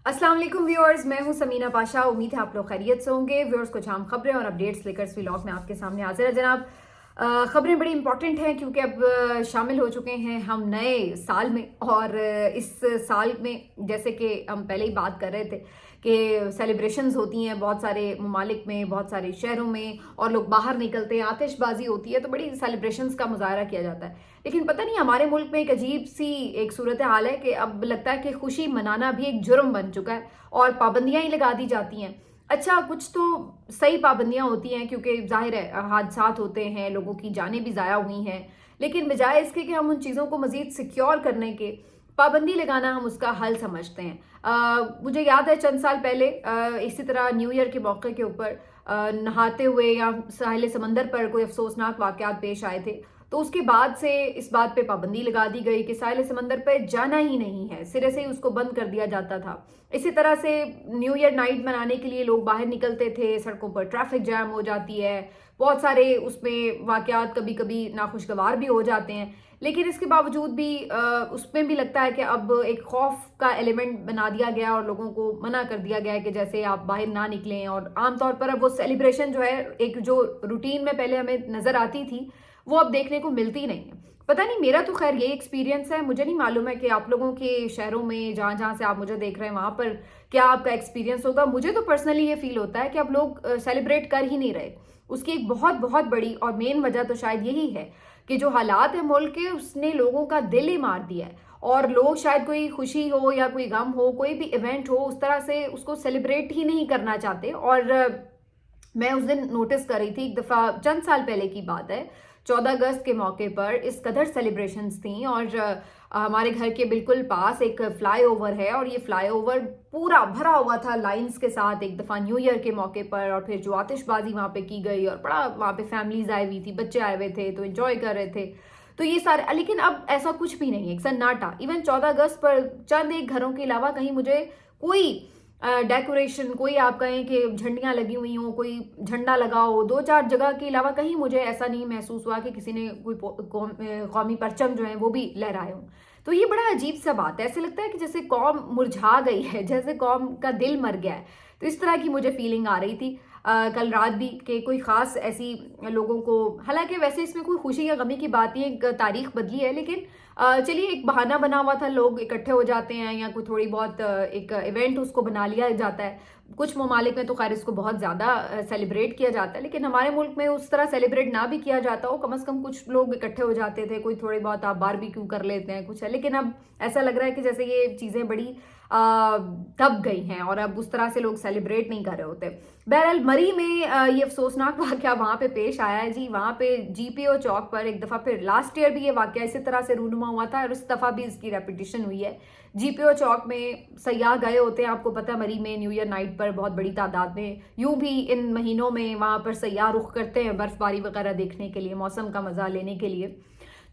अस्सलाम वालेकुम व्यूअर्स, मैं हूं समीना पाशा। उम्मीद है आप लोग खैरियत से होंगे। व्यूअर्स, कुछ अहम खबरें और अपडेट्स लेकर इस व्लॉग में आपके सामने हाजिर है जनाब। खबरें बड़ी इंपॉर्टेंट हैं क्योंकि अब शामिल हो चुके हैं हम नए साल में। और इस साल में जैसे कि हम पहले ही बात कर रहे थे कि सेलिब्रेशंस होती हैं बहुत सारे ममालिक में, बहुत सारे शहरों में, और लोग बाहर निकलते हैं, आतिशबाजी होती है, तो बड़ी सेलिब्रेशंस का मुजाहरा किया जाता है। लेकिन पता नहीं हमारे मुल्क में एक अजीब सी एक सूरत हाल है कि अब लगता है कि खुशी मनाना भी एक जुर्म बन चुका है और पाबंदियां ही लगा दी जाती हैं। अच्छा, कुछ तो सही पाबंदियां होती हैं क्योंकि जाहिर है हादसात होते हैं, लोगों की जानें भी ज़ाया हुई हैं, लेकिन बजाय इसके कि हम उन चीज़ों को मज़ीद सिक्योर करने के पाबंदी लगाना हम उसका हल समझते हैं। मुझे याद है चंद साल पहले इसी तरह न्यू ईयर के मौके के ऊपर नहाते हुए या साहिल समंदर पर कोई अफसोसनाक वाक़यात पेश आए थे, तो उसके बाद से इस बात पे पाबंदी लगा दी गई कि साहिल समंदर पे जाना ही नहीं है, सिरे से ही उसको बंद कर दिया जाता था। इसी तरह से न्यू ईयर नाइट मनाने के लिए लोग बाहर निकलते थे, सड़कों पर ट्रैफिक जैम हो जाती है, बहुत सारे उसमें वाक़यात कभी कभी नाखुशगवार भी हो जाते हैं। लेकिन इसके बावजूद भी उसमें भी लगता है कि अब एक खौफ का एलिमेंट बना दिया गया और लोगों को मना कर दिया गया है कि जैसे आप बाहर ना निकलें। और आमतौर पर अब वो सेलिब्रेशन जो है, एक जो रूटीन में पहले हमें नज़र आती थी, वो अब देखने को मिलती नहीं है। पता नहीं, मेरा तो खैर ये एक्सपीरियंस है, मुझे नहीं मालूम है कि आप लोगों के शहरों में जहाँ जहाँ से आप मुझे देख रहे हैं वहाँ पर क्या आपका एक्सपीरियंस होगा। मुझे तो पर्सनली ये फील होता है कि अब लोग सेलिब्रेट कर ही नहीं रहे। उसकी एक बहुत बहुत बड़ी और मेन वजह तो शायद यही है कि जो हालात है मुल्क के, उसने लोगों का दिल ही मार दिया है। और लोग शायद कोई खुशी हो या कोई गम हो, कोई भी इवेंट हो, उस तरह से उसको सेलिब्रेट ही नहीं करना चाहते। और मैं उस दिन नोटिस कर रही थी, एक दफ़ा चंद साल पहले की बात है, 14 अगस्त के मौके पर इस कदर सेलिब्रेशंस थी। और हमारे घर के बिल्कुल पास एक फ्लाईओवर है और ये फ्लाईओवर पूरा भरा हुआ था लाइंस के साथ एक दफ़ा न्यू ईयर के मौके पर। और फिर जो आतिशबाजी वहाँ पे की गई और बड़ा वहाँ पे फैमिलीज आई हुई थी, बच्चे आए हुए थे, तो एंजॉय कर रहे थे, तो ये सारे। लेकिन अब ऐसा कुछ भी नहीं है, एक सन्नाटा। इवन 14 अगस्त पर चंद एक घरों के अलावा कहीं मुझे कोई डेकोरेशन, कोई आप कहें कि झंडियां लगी हुई हो, कोई झंडा लगा हो, दो चार जगह के अलावा कहीं मुझे ऐसा नहीं महसूस हुआ कि किसी ने कोई कौमी परचम जो है वो भी लहराए हों। तो ये बड़ा अजीब सा बात है, ऐसे लगता है कि जैसे कौम मुरझा गई है, जैसे कौम का दिल मर गया है। तो इस तरह की मुझे फीलिंग आ रही थी कल रात भी कि कोई ख़ास ऐसी लोगों को, हालांकि वैसे इसमें कोई खुशी या गमी की बात नहीं, एक तारीख बदली है, लेकिन चलिए एक बहाना बना हुआ था, लोग इकट्ठे हो जाते हैं या कोई थोड़ी बहुत एक इवेंट उसको बना लिया जाता है। कुछ ममालिक में तो खैर इसको बहुत ज़्यादा सेलिब्रेट किया जाता है, लेकिन हमारे मुल्क में उस तरह सेलिब्रेट ना भी किया जाता हो, कम से कम कुछ लोग इकट्ठे हो जाते थे, कोई थोड़ी बहुत आप बारबेक्यू कर लेते हैं, कुछ है। लेकिन अब ऐसा लग रहा है कि जैसे ये चीज़ें बड़ी दब गई हैं और अब उस तरह से लोग सेलिब्रेट नहीं कर रहे होते। बहरहाल मरी में ये अफसोसनाक वाक़या वहाँ पे पेश आया है जी। वहाँ पे GPO चौक पर एक दफ़ा फिर लास्ट ईयर भी ये वाक़या इसी तरह से रूनुमा हुआ था और इस दफ़ा भी इसकी रेपिटेशन हुई है। GPO चौक में सयाह गए होते हैं, आपको पता है मरी में न्यू ईयर नाइट पर बहुत बड़ी तादाद में, यूं भी इन महीनों में वहाँ पर सयाह रुख करते हैं बर्फ़बारी वगैरह देखने के लिए, मौसम का मज़ा लेने के लिए।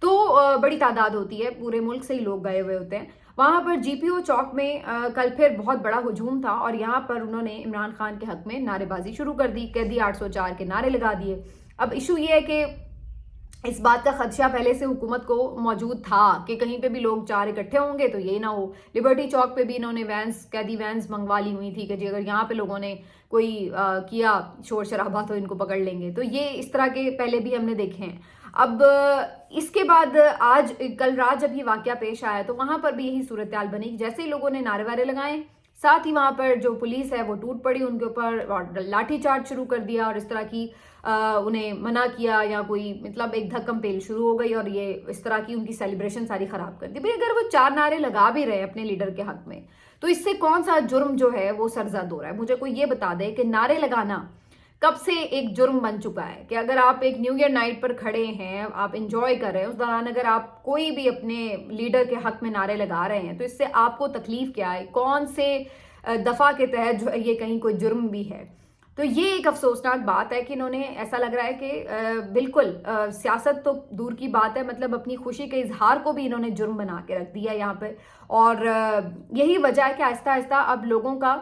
तो बड़ी तादाद होती है, पूरे मुल्क से ही लोग गए हुए होते हैं वहाँ पर। GPO चौक में कल फिर बहुत बड़ा हुजूम था और यहाँ पर उन्होंने इमरान खान के हक में नारेबाजी शुरू कर दी, कैदी 804 के नारे लगा दिए। अब इशू ये है कि इस बात का खदशा पहले से हुकूमत को मौजूद था कि कहीं पे भी लोग चार इकट्ठे होंगे तो ये ना हो। लिबर्टी चौक पे भी इन्होंने वैन्स, कैदी वैन्स मंगवा ली हुई थी कि जी अगर यहाँ पे लोगों ने कोई किया शोर शराबा तो इनको पकड़ लेंगे। तो ये इस तरह के पहले भी हमने देखे हैं। अब इसके बाद आज कल रात जब ये वाकया पेश आया तो वहाँ पर भी यही सूरत हाल बनी। जैसे ही लोगों ने नारे वारे लगाए, साथ ही वहाँ पर जो पुलिस है वो टूट पड़ी उनके ऊपर और लाठीचार्ज शुरू कर दिया और इस तरह की उन्हें मना किया या कोई मतलब एक धक्कम पेल शुरू हो गई और ये इस तरह की उनकी सेलिब्रेशन सारी खराब कर दी। भाई अगर वो चार नारे लगा भी रहे अपने लीडर के हक में तो इससे कौन सा जुर्म जो है वो सरजद हो रहा है? मुझे कोई ये बता दे कि नारे लगाना कब से एक जुर्म बन चुका है कि अगर आप एक न्यू ईयर नाइट पर खड़े हैं, आप इंजॉय कर रहे हैं, उस दौरान अगर आप कोई भी अपने लीडर के हक में नारे लगा रहे हैं तो इससे आपको तकलीफ क्या है? कौन से दफ़ा के तहत जो ये कहीं कोई जुर्म भी है? तो ये एक अफसोसनाक बात है कि इन्होंने, ऐसा लग रहा है कि बिल्कुल सियासत तो दूर की बात है, मतलब अपनी खुशी के इजहार को भी इन्होंने जुर्म बना के रख दिया यहाँ पे। और यही वजह है कि आहिस्ता आहिस्ता अब लोगों का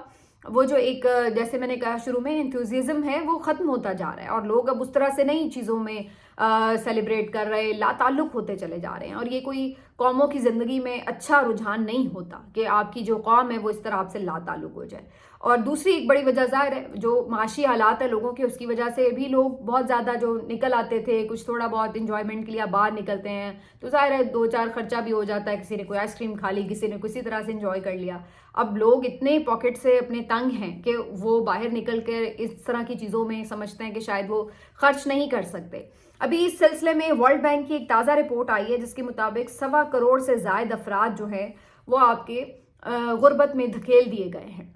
वो जो एक जैसे मैंने कहा शुरू में एंथुजियाज्म है वो ख़त्म होता जा रहा है और लोग अब उस तरह से नहीं चीज़ों में सेलिब्रेट कर रहे, ला ताल्लुक होते चले जा रहे हैं। और ये कोई कौमों की ज़िंदगी में अच्छा रुझान नहीं होता कि आपकी जो कौम है वो इस तरह आपसे ला ताल्लुक हो जाए। और दूसरी एक बड़ी वजह ज़ाहिर है जो माशी हालात है लोगों के, उसकी वजह से भी लोग बहुत ज़्यादा जो निकल आते थे कुछ थोड़ा बहुत इंजॉयमेंट के लिए बाहर निकलते हैं, तो ज़ाहिर है 2-4 खर्चा भी हो जाता है, किसी ने कोई आइसक्रीम खा ली, किसी ने किसी तरह से इंजॉय कर लिया। अब लोग इतने पॉकेट से अपने तंग हैं कि वो बाहर निकल कर इस तरह की चीज़ों में समझते हैं कि शायद वो खर्च नहीं कर सकते। अभी इस सिलसिले में वर्ल्ड बैंक की एक ताज़ा रिपोर्ट आई है जिसके मुताबिक 1.25 करोड़ से ज़ायद अफराद जो हैं वो आपके गुर्बत में धकेल दिए गए हैं।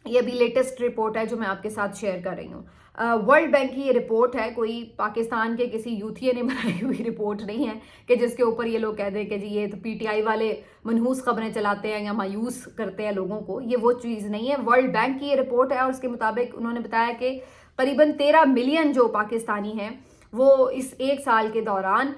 ये अभी लेटेस्ट रिपोर्ट है जो मैं आपके साथ शेयर कर रही हूँ। वर्ल्ड बैंक की ये रिपोर्ट है, कोई पाकिस्तान के किसी यूथिये ने बनाई हुई रिपोर्ट नहीं है कि जिसके ऊपर ये लोग कह दें कि जी ये तो पीटीआई वाले मनहूस खबरें चलाते हैं या मायूस करते हैं लोगों को। ये वो चीज़ नहीं है, वर्ल्ड बैंक की ये रिपोर्ट है और उसके मुताबिक उन्होंने बताया कि करीबन 13 मिलियन जो पाकिस्तानी हैं वो इस एक साल के दौरान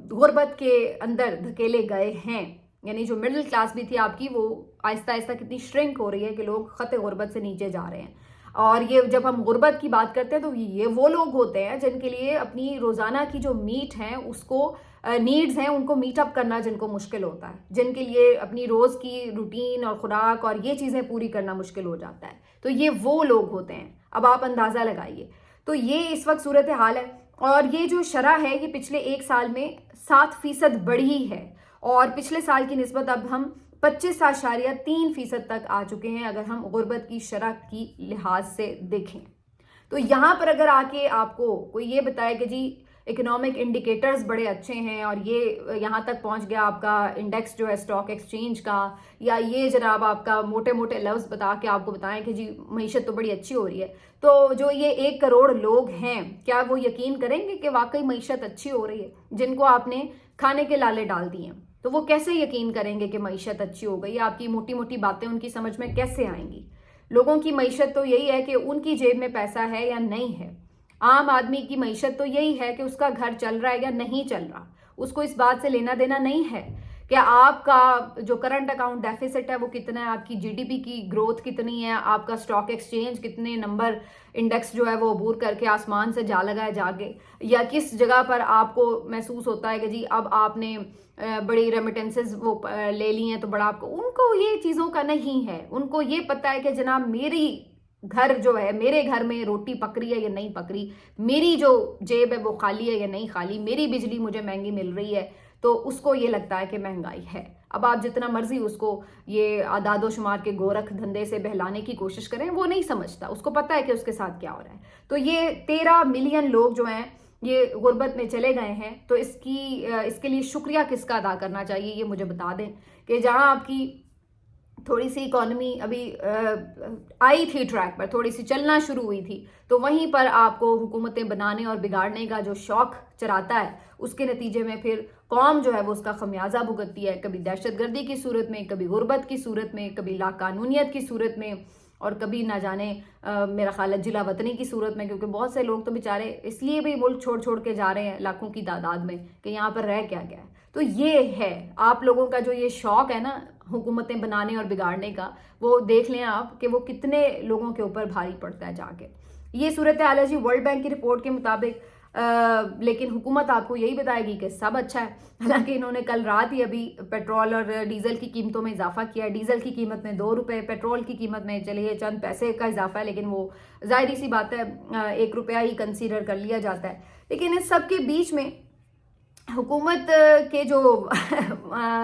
गुर्बत के अंदर धकेले गए हैं। यानी जो मिडिल क्लास भी थी आपकी वो आहिस्ता आहिस्ता कितनी श्रिंक हो रही है कि लोग खत गुर्बत से नीचे जा रहे हैं। और ये जब हम गुर्बत की बात करते हैं तो ये वो लोग होते हैं जिनके लिए अपनी रोज़ाना की जो मीट हैं उसको नीड्स हैं उनको मीट अप करना जिनको मुश्किल होता है, जिनके लिए अपनी रोज़ की रूटीन और खुराक और ये चीज़ें पूरी करना मुश्किल हो जाता है, तो ये वो लोग होते हैं। अब आप अंदाज़ा लगाइए, तो ये इस वक्त सूरत हाल है। और ये जो शरह है ये पिछले एक साल में 7% बढ़ी है और पिछले साल की निस्बत अब हम 25.3% तक आ चुके हैं अगर हम गुर्बत की शरह की लिहाज से देखें। तो यहाँ पर अगर आके आपको कोई ये बताए कि जी इकोनॉमिक इंडिकेटर्स बड़े अच्छे हैं और ये यहाँ तक पहुँच गया आपका इंडेक्स जो है स्टॉक एक्सचेंज का, या ये जनाब आपका मोटे मोटे लफ्ज़ बता के आपको बताएं कि जी मईशत तो बड़ी अच्छी हो रही है, तो जो ये 1 करोड़ लोग हैं क्या वो यकीन करेंगे कि वाकई मईशत अच्छी हो रही है? जिनको आपने खाने के लाले डाल दिए हैं तो वो कैसे यकीन करेंगे कि मईशत अच्छी हो गई? आपकी मोटी मोटी बातें उनकी समझ में कैसे आएंगी? लोगों की मईशत तो यही है कि उनकी जेब में पैसा है या नहीं है। आम आदमी की मईशत तो यही है कि उसका घर चल रहा है या नहीं चल रहा। उसको इस बात से लेना देना नहीं है कि आपका जो करंट अकाउंट डेफिसिट है वो कितना है, आपकी जीडीपी की ग्रोथ कितनी है, आपका स्टॉक एक्सचेंज कितने नंबर इंडेक्स जो है वो अबूर करके आसमान से जा लगा है जाके, या किस जगह पर आपको महसूस होता है कि जी अब आपने बड़ी रेमिटेंसेस वो ले ली हैं तो बड़ा आपको, उनको ये चीज़ों का नहीं है। उनको ये पता है कि जनाब मेरी घर जो है, मेरे घर में रोटी पक रही है या नहीं पक रही, मेरी जो जेब है वो खाली है या नहीं खाली, मेरी बिजली मुझे महंगी मिल रही है, तो उसको ये लगता है कि महंगाई है। अब आप जितना मर्जी उसको ये आदादो शुमार के गोरख धंधे से बहलाने की कोशिश करें, वो नहीं समझता, उसको पता है कि उसके साथ क्या हो रहा है। तो ये 13 मिलियन लोग जो हैं ये गुर्बत में चले गए हैं, तो इसके लिए शुक्रिया किसका अदा करना चाहिए ये मुझे बता दें कि जहां आपकी थोड़ी सी इकॉनमी अभी आई थी ट्रैक पर, थोड़ी सी चलना शुरू हुई थी, तो वहीं पर आपको हुकूमतें बनाने और बिगाड़ने का जो शौक चराता है उसके नतीजे में फिर कौम जो है वो उसका खमियाजा भुगतती है, कभी दहशतगर्दी की सूरत में, कभी गुर्बत की सूरत में, कभी लाकानूनियत की सूरत में, और कभी ना जाने मेरा ख्याल है जिला वतनी की सूरत में, क्योंकि बहुत से लोग तो बेचारे इसलिए भी मुल्क छोड़ छोड़ के जा रहे हैं लाखों की तादाद में कि यहाँ पर रह क्या गया है। तो ये है आप लोगों का जो ये शौक है ना हुकूमतें बनाने और बिगाड़ने का, वो देख लें आप कि वो कितने लोगों के ऊपर भारी पड़ता है जाके। ये सूरत हाल है जी वर्ल्ड बैंक की रिपोर्ट के मुताबिक। लेकिन हुकूमत आपको यही बताएगी कि सब अच्छा है। हालांकि इन्होंने कल रात ही अभी पेट्रोल और डीजल की कीमतों में इजाफा किया है। डीजल की कीमत में 2 रुपये, पेट्रोल की कीमत में चलिए चंद पैसे का इजाफा है, लेकिन वो जाहिर सी बात है 1 रुपया ही कंसीडर कर लिया जाता है। लेकिन इस सब के बीच में हुकूमत के जो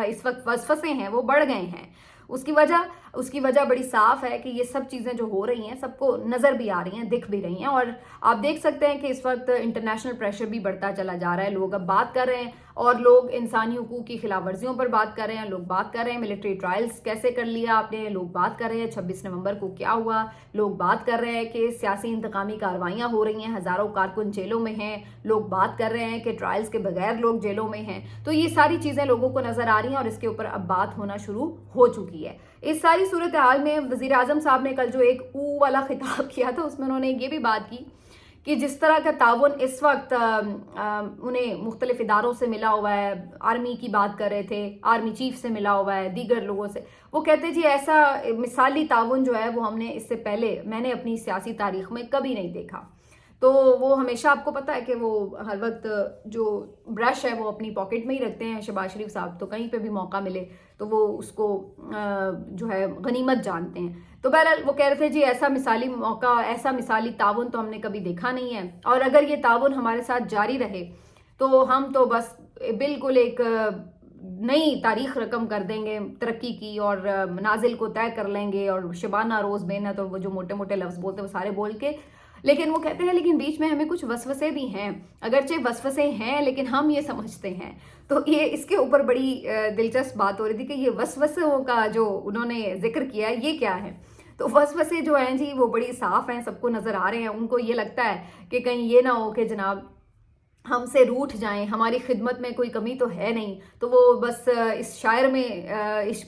इस वक्त वसवसे हैं वो बढ़ गए हैं। उसकी वजह बड़ी साफ है कि ये सब चीज़ें जो हो रही हैं सबको नज़र भी आ रही हैं, दिख भी रही हैं, और आप देख सकते हैं कि इस वक्त इंटरनेशनल प्रेशर भी बढ़ता चला जा रहा है। लोग अब बात कर रहे हैं और लोग इंसानी हुकूक की खिलाफ वर्जियों पर बात कर रहे हैं, लोग बात कर रहे हैं मिलिट्री ट्रायल्स कैसे कर लिया आपने, लोग बात कर रहे हैं 26 नवंबर को क्या हुआ, लोग बात कर रहे हैं कि सियासी इंतकामी कार्रवाइयाँ हो रही हैं, हज़ारों कारकुन जेलों में हैं, लोग बात कर रहे हैं कि ट्रायल्स के बगैर लोग जेलों में हैं। तो ये सारी चीज़ें लोगों को नज़र आ रही हैं और इसके ऊपर अब बात होना शुरू हो चुकी है। इस सारी सूरत हाल में वज़ीर आज़म साहब ने कल जो एक ऊ वाला खिताब किया था उसमें उन्होंने ये भी बात की कि जिस तरह का ताउन इस वक्त उन्हें मुख्तलिफ इदारों से मिला हुआ है, आर्मी की बात कर रहे थे, आर्मी चीफ से मिला हुआ है, दीगर लोगों से, वो कहते जी ऐसा मिसाली ताउन जो है वो हमने इससे पहले मैंने अपनी सियासी तारीख में कभी नहीं देखा। تو وہ ہمیشہ آپ کو پتہ ہے کہ وہ ہر وقت جو برش ہے وہ اپنی پاکٹ میں ہی رکھتے ہیں. شہباز شریف صاحب تو کہیں پہ بھی موقع ملے تو وہ اس کو جو ہے غنیمت جانتے ہیں. تو بہرحال وہ کہہ رہے تھے جی ایسا مثالی موقع، ایسا مثالی تعاون تو ہم نے کبھی دیکھا نہیں ہے، اور اگر یہ تعاون ہمارے ساتھ جاری رہے تو ہم تو بس بالکل ایک نئی تاریخ رقم کر دیں گے ترقی کی، اور منازل کو طے کر لیں گے، اور شبانہ روز محنت اور وہ جو موٹے موٹے لفظ بولتے ہیں وہ سارے بول کے. لیکن وہ کہتے ہیں لیکن بیچ میں ہمیں کچھ وسوسے بھی ہیں، اگرچہ وسوسے ہیں لیکن ہم یہ سمجھتے ہیں. تو یہ اس کے اوپر بڑی دلچسپ بات ہو رہی تھی کہ یہ وسوسوں کا جو انہوں نے ذکر کیا ہے یہ کیا ہے. تو وسوسے جو ہیں جی وہ بڑی صاف ہیں، سب کو نظر آ رہے ہیں. ان کو یہ لگتا ہے کہ کہیں یہ نہ ہو کہ جناب ہم سے روٹھ جائیں، ہماری خدمت میں کوئی کمی تو ہے نہیں. تو وہ بس اس شاعر میں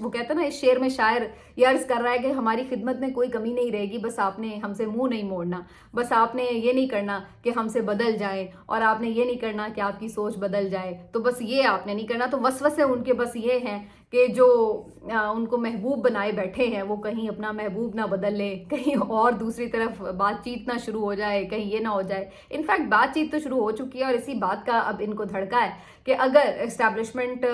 وہ کہتا ہے نا، اس شعر میں شاعر یہ عرض کر رہا ہے کہ ہماری خدمت میں کوئی کمی نہیں رہے گی، بس آپ نے ہم سے منہ نہیں موڑنا، بس آپ نے یہ نہیں کرنا کہ ہم سے بدل جائیں، اور آپ نے یہ نہیں کرنا کہ آپ کی سوچ بدل جائے. تو بس یہ آپ نے نہیں کرنا. تو وسوسے ان کے بس یہ ہیں کہ جو ان کو محبوب بنائے بیٹھے ہیں وہ کہیں اپنا محبوب نہ بدل لیں، کہیں اور دوسری طرف بات چیت نہ شروع ہو جائے، کہیں یہ نہ ہو جائے. انفیکٹ بات چیت تو شروع ہو چکی ہے، اور اسی بات کا اب ان کو دھڑکا ہے کہ اگر اسٹیبلشمنٹ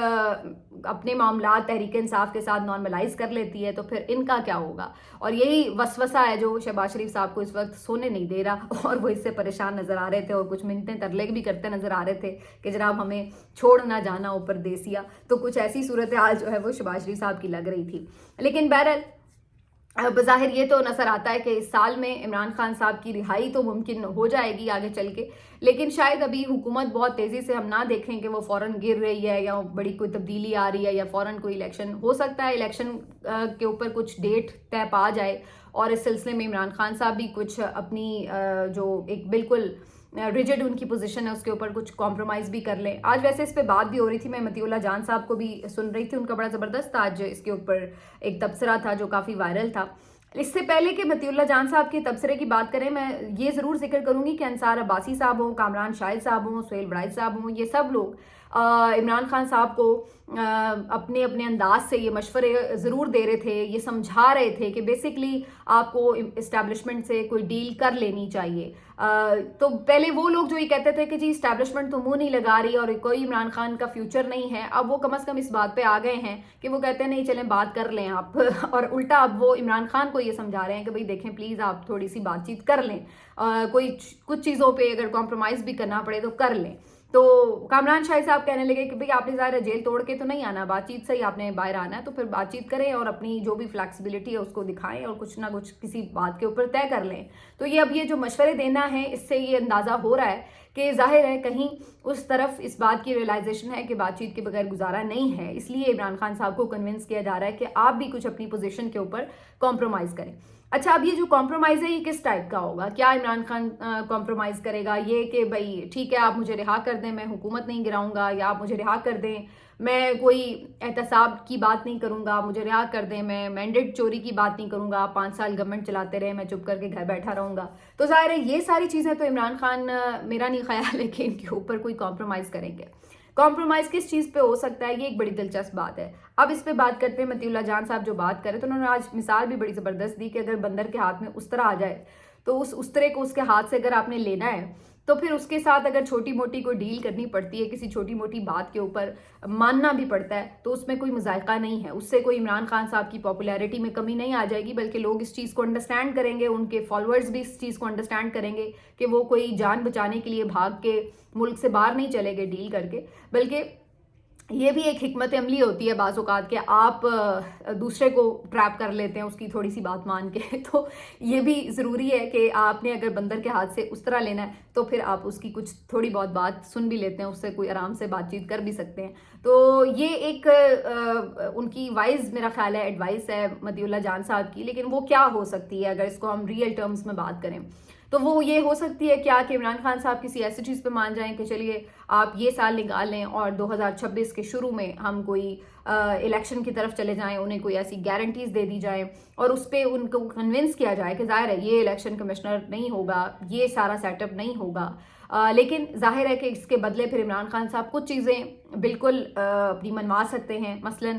اپنے معاملات تحریک انصاف کے ساتھ نارملائز کر لیتی ہے تو پھر ان کا کیا ہوگا. اور یہی وسوسہ ہے جو شہباز شریف صاحب کو اس وقت سونے نہیں دے رہا، اور وہ اس سے پریشان نظر آ رہے تھے، اور کچھ منتیں ترلے بھی کرتے نظر آ رہے تھے کہ جناب ہمیں چھوڑ نہ جانا اوپر دیسیا. تو کچھ ایسی صورتحال جو ہے وہ شہباز شریف صاحب کی لگ رہی تھی. لیکن بہرحال بظاہر یہ تو نظر آتا ہے کہ اس سال میں عمران خان صاحب کی رہائی تو ممکن ہو جائے گی آگے چل کے، لیکن شاید ابھی حکومت بہت تیزی سے ہم نہ دیکھیں کہ وہ فوراً گر رہی ہے یا بڑی کوئی تبدیلی آ رہی ہے یا فوراً کوئی الیکشن ہو سکتا ہے. الیکشن کے اوپر کچھ ڈیٹ طے پا جائے اور اس سلسلے میں عمران خان صاحب بھی کچھ اپنی جو ایک بالکل ریجڈ ان کی پوزیشن ہے اس کے اوپر کچھ کمپرومائز بھی کر لیں. آج ویسے اس پہ بات بھی ہو رہی تھی، میں مطیع اللہ جان صاحب کو بھی سن رہی تھی، ان کا بڑا زبردست آج اس کے اوپر ایک تبصرہ تھا جو کافی وائرل تھا. اس سے پہلے کہ مطیع اللہ جان صاحب کے تبصرے کی بات کریں، میں یہ ضرور ذکر کروں گی کہ انصار عباسی صاحب ہوں، کامران شاہد صاحب ہوں، سہیل وڑائچ صاحب ہوں، یہ سب لوگ عمران خان صاحب کو اپنے انداز سے یہ مشورے ضرور دے رہے تھے، یہ سمجھا رہے تھے کہ بیسکلی آپ کو اسٹیبلشمنٹ سے کوئی ڈیل کر لینی چاہیے. تو پہلے وہ لوگ جو یہ کہتے تھے کہ جی اسٹیبلشمنٹ تو منہ نہیں لگا رہی اور کوئی عمران خان کا فیوچر نہیں ہے، اب وہ کم از کم اس بات پہ آ گئے ہیں کہ وہ کہتے ہیں نہیں چلیں بات کر لیں آپ. اور الٹا اب وہ عمران خان کو یہ سمجھا رہے ہیں کہ بھئی دیکھیں پلیز آپ تھوڑی سی بات چیت کر لیں، کچھ چیزوں پہ اگر کمپرومائز بھی کرنا پڑے تو کر لیں. تو کامران شاہد صاحب کہنے لگے کہ بھئی آپ نے ظاہر جیل توڑ کے تو نہیں آنا، بات چیت سے ہی آپ نے باہر آنا ہے، تو پھر بات چیت کریں اور اپنی جو بھی فلیکسیبلٹی ہے اس کو دکھائیں اور کچھ نہ کچھ کسی بات کے اوپر طے کر لیں. تو یہ جو مشورے دینا ہے اس سے یہ اندازہ ہو رہا ہے کہ ظاہر ہے کہیں اس طرف اس بات کی ریئلائزیشن ہے کہ بات چیت کے بغیر گزارا نہیں ہے، اس لیے عمران خان صاحب کو کنونس کیا جا رہا ہے کہ آپ بھی کچھ اپنی پوزیشن کے اوپر کمپرومائز کریں. اچھا، اب یہ جو کمپرومائز ہے یہ کس ٹائپ کا ہوگا؟ کیا عمران خان کمپرومائز کرے گا یہ کہ بھئی ٹھیک ہے آپ مجھے رہا کر دیں، میں حکومت نہیں گراؤں گا، یا آپ مجھے رہا کر دیں میں کوئی احتساب کی بات نہیں کروں گا، مجھے رہا کر دیں میں مینڈیٹ چوری کی بات نہیں کروں گا، 5 سال گورنمنٹ چلاتے رہے میں چپ کر کے گھر بیٹھا رہوں گا. تو ظاہر ہے یہ ساری چیزیں تو عمران خان میرا نہیں خیال ہے کہ ان کے اوپر کوئی کمپرومائز کریں گے. کمپرومائز کس چیز پہ ہو سکتا ہے یہ ایک بڑی دلچسپ بات ہے. اب اس پہ بات کرتے ہیں. مطیع اللہ جان صاحب جو بات کرے تو انہوں نے آج مثال بھی بڑی زبردست دی کہ اگر بندر کے ہاتھ میں استرا آ جائے تو اس استرے کو اس کے ہاتھ سے اگر آپ نے لینا ہے تو پھر اس کے ساتھ اگر چھوٹی موٹی کوئی ڈیل کرنی پڑتی ہے، کسی چھوٹی موٹی بات کے اوپر ماننا بھی پڑتا ہے، تو اس میں کوئی مذائقہ نہیں ہے. اس سے کوئی عمران خان صاحب کی پاپولیرٹی میں کمی نہیں آ جائے گی، بلکہ لوگ اس چیز کو انڈرسٹینڈ کریں گے، ان کے فالوورز بھی اس چیز کو انڈرسٹینڈ کریں گے کہ وہ کوئی جان بچانے کے لیے بھاگ کے ملک سے باہر نہیں چلے گئے ڈیل کر کے، بلکہ یہ بھی ایک حکمت عملی ہوتی ہے بعض اوقات کہ آپ دوسرے کو ٹریپ کر لیتے ہیں اس کی تھوڑی سی بات مان کے. تو یہ بھی ضروری ہے کہ آپ نے اگر بندر کے ہاتھ سے اس طرح لینا ہے تو پھر آپ اس کی کچھ تھوڑی بہت بات سن بھی لیتے ہیں، اس سے کوئی آرام سے بات چیت کر بھی سکتے ہیں. تو یہ ایک ان کی وائز میرا خیال ہے ایڈوائس ہے مطیع اللہ جان صاحب کی. لیکن وہ کیا ہو سکتی ہے اگر اس کو ہم ریئل ٹرمز میں بات کریں تو وہ یہ ہو سکتی ہے کیا کہ عمران خان صاحب کسی ایسی چیز پہ مان جائیں کہ چلیے آپ یہ سال نکال لیں اور 2026 کے شروع میں ہم کوئی الیکشن کی طرف چلے جائیں, انہیں کوئی ایسی گارنٹیز دے دی جائیں اور اس پہ ان کو کنونس کیا جائے کہ ظاہر ہے یہ الیکشن کمشنر نہیں ہوگا, یہ سارا سیٹ اپ نہیں ہوگا. لیکن ظاہر ہے کہ اس کے بدلے پھر عمران خان صاحب کچھ چیزیں بالکل اپنی منوا سکتے ہیں, مثلاً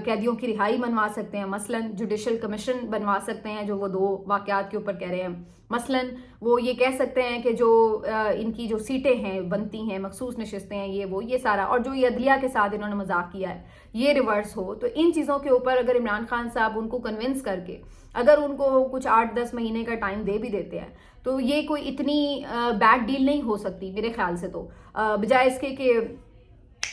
قیدیوں کی رہائی منوا سکتے ہیں, مثلاً جوڈیشل کمیشن بنوا سکتے ہیں جو وہ 2 واقعات کے اوپر کہہ رہے ہیں, مثلاً وہ یہ کہہ سکتے ہیں کہ جو ان کی جو سیٹیں ہیں بنتی ہیں, مخصوص نشستیں ہیں, یہ سارا, اور جو یہ عدلیہ کے ساتھ انہوں نے مذاق کیا ہے یہ ریورس ہو. تو ان چیزوں کے اوپر اگر عمران خان صاحب ان کو کنونس کر کے اگر ان کو کچھ 8-10 مہینے کا ٹائم دے بھی دیتے ہیں تو یہ کوئی اتنی بیڈ ڈیل نہیں ہو سکتی میرے خیال سے. تو بجائے اس کے کہ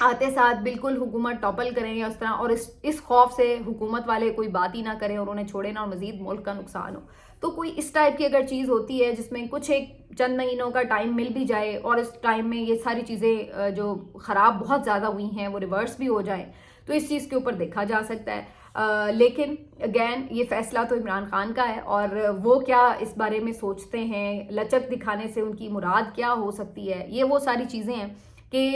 آتے ساتھ بالکل حکومت ٹاپل کریں یا اس طرح, اور اس خوف سے حکومت والے کوئی بات ہی نہ کریں اور انہیں چھوڑے نہ اور مزید ملک کا نقصان ہو, تو کوئی اس ٹائپ کی اگر چیز ہوتی ہے جس میں کچھ ایک چند مہینوں کا ٹائم مل بھی جائے اور اس ٹائم میں یہ ساری چیزیں جو خراب بہت زیادہ ہوئی ہیں وہ ریورس بھی ہو جائیں, تو اس چیز کے اوپر دیکھا جا سکتا ہے. لیکن اگین یہ فیصلہ تو عمران خان کا ہے, اور وہ کیا اس بارے میں سوچتے ہیں, لچک دکھانے سے ان کی مراد کیا ہو سکتی ہے, یہ وہ ساری چیزیں ہیں کہ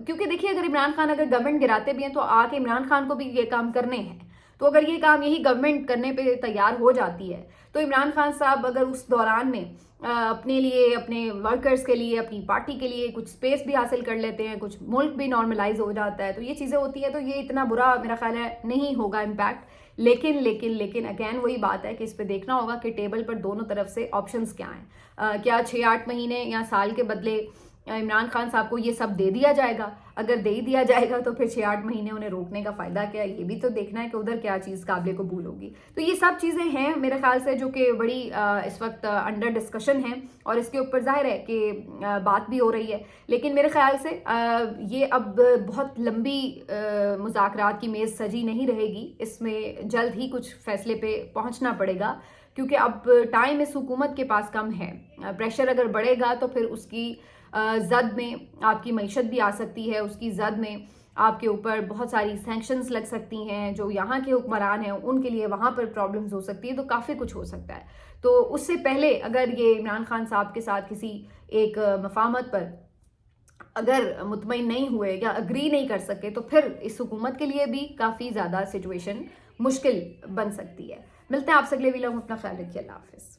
کیونکہ دیکھیے اگر عمران خان اگر گورنمنٹ گراتے بھی ہیں تو آ کے عمران خان کو بھی یہ کام کرنے ہیں, تو اگر یہ کام یہی گورنمنٹ کرنے پہ تیار ہو جاتی ہے تو عمران خان صاحب اگر اس دوران میں اپنے لیے, اپنے ورکرز کے لیے, اپنی پارٹی کے لیے کچھ سپیس بھی حاصل کر لیتے ہیں, کچھ ملک بھی نارملائز ہو جاتا ہے, تو یہ چیزیں ہوتی ہیں, تو یہ اتنا برا میرا خیال ہے نہیں ہوگا امپیکٹ. لیکن اگین وہی بات ہے کہ اس پہ دیکھنا ہوگا کہ ٹیبل پر دونوں طرف سے آپشنز کیا ہیں. کیا 6-8 مہینے یا سال کے بدلے عمران خان صاحب کو یہ سب دے دیا جائے گا؟ اگر دے ہی دیا جائے گا تو پھر 6-8 مہینے انہیں روکنے کا فائدہ کیا ہے, یہ بھی تو دیکھنا ہے کہ ادھر کیا چیز قابل قبول ہوگی. تو یہ سب چیزیں ہیں میرے خیال سے جو کہ بڑی اس وقت انڈر ڈسکشن ہیں, اور اس کے اوپر ظاہر ہے کہ بات بھی ہو رہی ہے, لیکن میرے خیال سے یہ اب بہت لمبی مذاکرات کی میز سجی نہیں رہے گی, اس میں جلد ہی کچھ فیصلے پہ پہنچنا پڑے گا, کیونکہ اب ٹائم اس حکومت کے پاس کم ہے. پریشر اگر بڑھے گا تو پھر اس کی زد میں آپ کی معیشت بھی آ سکتی ہے, اس کی زد میں آپ کے اوپر بہت ساری سینکشنز لگ سکتی ہیں, جو یہاں کے حکمران ہیں ان کے لیے وہاں پر پرابلمز ہو سکتی ہے, تو کافی کچھ ہو سکتا ہے. تو اس سے پہلے اگر یہ عمران خان صاحب کے ساتھ کسی ایک مفاہمت پر اگر مطمئن نہیں ہوئے یا اگری نہیں کر سکے تو پھر اس حکومت کے لیے بھی کافی زیادہ سچویشن مشکل بن سکتی ہے. ملتے ہیں آپ سے اگلے ویلاگ میں, اپنا خیال رکھیے, اللہ حافظ.